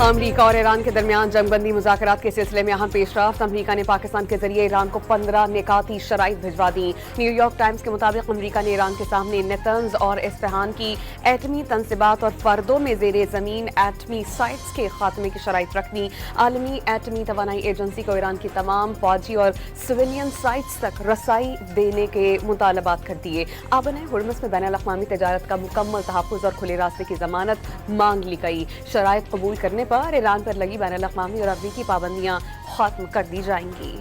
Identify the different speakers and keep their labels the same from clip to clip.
Speaker 1: امریکہ اور ایران کے درمیان جنگ بندی مذاکرات کے سلسلے میں اہم پیش رفت۔ امریکہ نے پاکستان کے ذریعے ایران کو 15 نکاتی شرائط بھجوا دیں۔ نیو یارک ٹائمز کے مطابق امریکہ نے ایران کے سامنے نیتنز اور اصفہان کی ایٹمی تنصیبات اور فردوں میں زیر زمین ایٹمی سائٹس کے خاتمے کی شرائط رکھ دیں۔ عالمی ایٹمی توانائی ایجنسی کو ایران کی تمام فوجی اور سویلین سائٹس تک رسائی دینے کے مطالبات کر دیے۔ آبن ہرمز میں بین الاقوامی تجارت کا مکمل تحفظ اور کھلے راستے کی ضمانت مانگ لی گئی۔ شرائط قبول کرنے پر ایران پر لگی بین الاقوامی اور امریکی پابندیاں ختم کر دی جائیں گی۔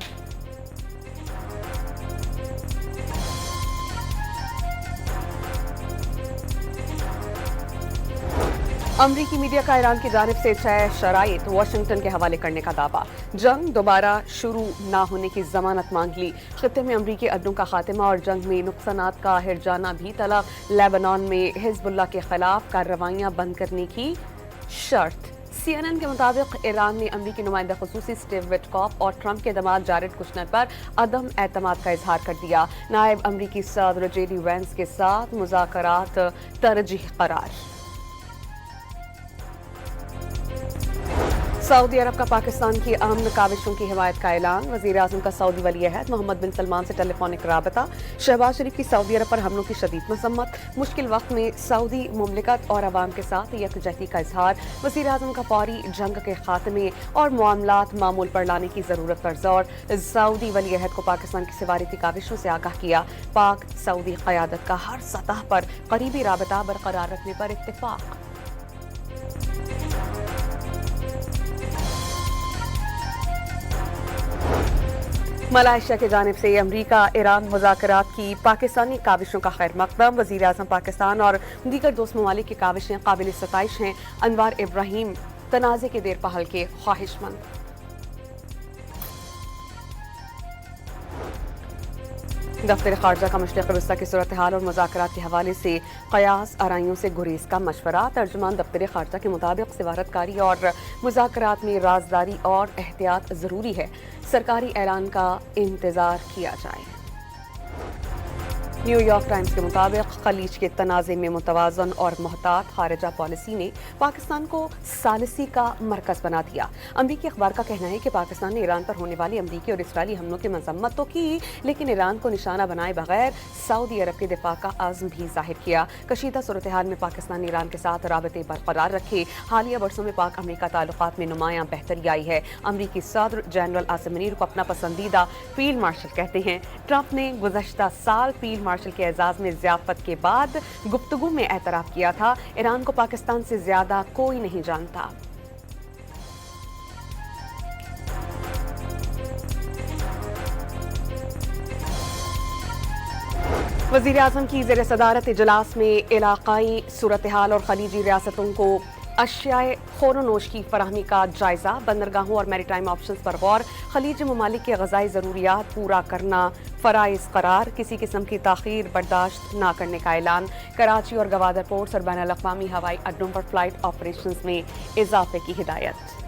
Speaker 1: امریکی میڈیا کا ایران کی جانب سے 6 شرائط واشنگٹن کے حوالے کرنے کا دعویٰ۔ جنگ دوبارہ شروع نہ ہونے کی ضمانت مانگ لی۔ خطے میں امریکی اڈوں کا خاتمہ اور جنگ میں نقصانات کا ہرجانہ بھی طلب۔ لیبنان میں حزب اللہ کے خلاف کارروائیاں بند کرنے کی شرط۔ CNN کے مطابق ایران نے امریکی نمائندہ خصوصی اسٹیو وٹکاف اور ٹرمپ کے داماد جارڈ کشنر پر عدم اعتماد کا اظہار کر دیا۔ نائب امریکی صدر JD وینس کے ساتھ مذاکرات ترجیح قرار۔ سعودی عرب کا پاکستان کی امن کاوشوں کی حمایت کا اعلان۔ وزیر اعظم کا سعودی ولی عہد محمد بن سلمان سے ٹیلی فونک رابطہ۔ شہباز شریف کی سعودی عرب پر حملوں کی شدید مذمت۔ مشکل وقت میں سعودی مملکت اور عوام کے ساتھ یکجہتی کا اظہار۔ وزیر اعظم کا فوری جنگ کے خاتمے اور معاملات معمول پر لانے کی ضرورت پر زور۔ سعودی ولی عہد کو پاکستان کی سفارتی کاوشوں سے آگاہ کیا۔ پاک سعودی قیادت کا ہر سطح پر قریبی رابطہ برقرار رکھنے پر اتفاق۔ ملائیشیا کی جانب سے امریکہ ایران مذاکرات کی پاکستانی کاوشوں کا خیر مقدم۔ وزیر اعظم پاکستان اور دیگر دوست ممالک کی کاوشیں قابل ستائش ہیں۔ انوار ابراہیم تنازع کے دیر پا حل کے خواہش مند۔ دفتر خارجہ کا مشرق وسطی کی صورتحال اور مذاکرات کے حوالے سے قیاس آرائیوں سے گریز کا مشورہ۔ ترجمان دفتر خارجہ کے مطابق سفارتکاری اور مذاکرات میں رازداری اور احتیاط ضروری ہے۔ سرکاری اعلان کا انتظار کیا جائے۔ نیو یارک ٹائمز کے مطابق خلیج کے تنازع میں متوازن اور محتاط خارجہ پالیسی نے پاکستان کو ثالثی کا مرکز بنا دیا۔ امریکی اخبار کا کہنا ہے کہ پاکستان نے ایران پر ہونے والی امریکی اور اسرائیلی حملوں کی مذمت تو کی، لیکن ایران کو نشانہ بنائے بغیر سعودی عرب کے دفاع کا عزم بھی ظاہر کیا۔ کشیدہ صورتحال میں پاکستان نے ایران کے ساتھ رابطے برقرار رکھے۔ حالیہ برسوں میں پاک امریکہ تعلقات میں نمایاں بہتری آئی ہے۔ امریکی صدر جنرل عاصم منیر کو اپنا پسندیدہ فیلڈ مارشل کہتے ہیں۔ ٹرمپ نے گزشتہ سال فیلڈ مارشل کے اعزاز میں ضیافت کے بعد گفتگو میں اعتراف کیا تھا، ایران کو پاکستان سے زیادہ کوئی نہیں جانتا۔ وزیر اعظم کی زیر صدارت اجلاس میں علاقائی صورتحال اور خلیجی ریاستوں کو اشیاء خور و نوش کی فراہمی کا جائزہ۔ بندرگاہوں اور میری ٹائم آپشنز پر غور۔ خلیج ممالک کے غذائی ضروریات پورا کرنا فرائض قرار۔ کسی قسم کی تاخیر برداشت نہ کرنے کا اعلان۔ کراچی اور گوادر پورٹس اور بین الاقوامی ہوائی اڈوں پر فلائٹ آپریشنز میں اضافے کی ہدایت۔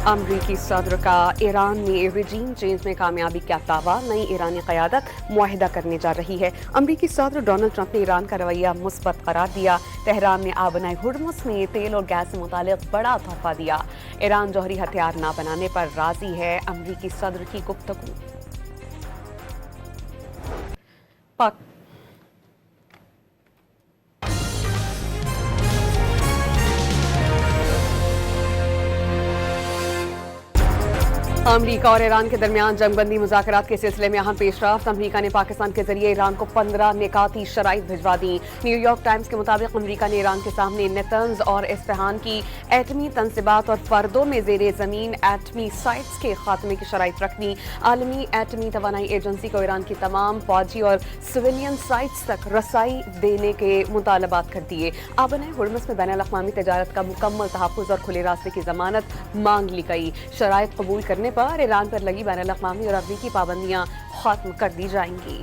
Speaker 1: امریکی صدر کا ایران میں رجیم چینج میں کامیابی کا دعویٰ۔ نئی ایرانی قیادت معاہدہ کرنے جا رہی ہے۔ امریکی صدر ڈونلڈ ٹرمپ نے ایران کا رویہ مثبت قرار دیا۔ تہران نے آبنائے ہرمز میں تیل اور گیس سے متعلق بڑا تحفہ دیا۔ ایران جوہری ہتھیار نہ بنانے پر راضی ہے۔ امریکی صدر کی گفتگو۔ امریکہ اور ایران کے درمیان جنگ بندی مذاکرات کے سلسلے میں اہم پیش رفت۔ امریکہ نے پاکستان کے ذریعے ایران کو 15 نکاتی شرائط بھجوا دیں۔ نیو یارک ٹائمز کے مطابق امریکہ نے ایران کے سامنے نیتنز اور اصفہان کی ایٹمی تنصیبات اور فردوں میں زیر زمین ایٹمی سائٹس کے خاتمے کی شرائط رکھ دیں۔ عالمی ایٹمی توانائی ایجنسی کو ایران کی تمام فوجی اور سویلین سائٹس تک رسائی دینے کے مطالبات کر دیے۔ آبن ہرمز میں بین الاقوامی تجارت کا مکمل تحفظ اور کھلے راستے کی ضمانت مانگ لی گئی۔ شرائط قبول کرنے پر ایران پر لگی بین الاقوامی اور امریکی پابندیاں ختم کر دی جائیں گی۔